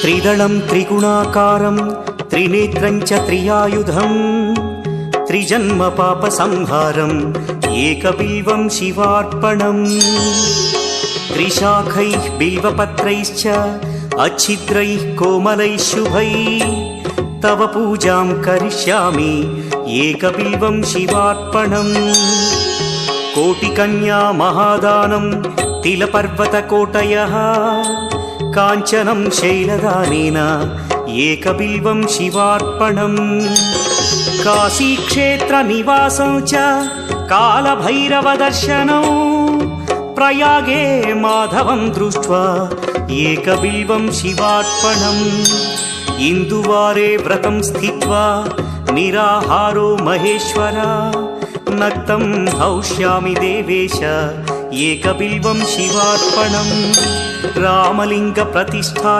त्रिदलं त्रिगुणाकारं त्रिनेत्रं च त्रियायुधं त्रिजन्म पापसंहारम् एकबिल्वं शिवार्पणम् त्रिशाखैः बिल्वपत्रैश्च अच्छिद्रैः कोमलैः शुभैः तव पूजां करिष्यामि एकबिल्वं शिवार्पणम् कोटिकन्या महादानं तिलपर्वतकोटयः काञ्चनं शैलदानेन एकबिल्वं शिवार्पणम् काशीक्षेत्रनिवासं च कालभैरवदर्शनौ प्रयागे माधवं दृष्ट्वा एकबिल्वं शिवार्पणम् इन्दुवारे व्रतं स्थित्वा निराहारो महेश्वर नक्तं हौष्यामि देवेश एकबिल्वं शिवार्पणम् रामलिङ्गप्रतिष्ठा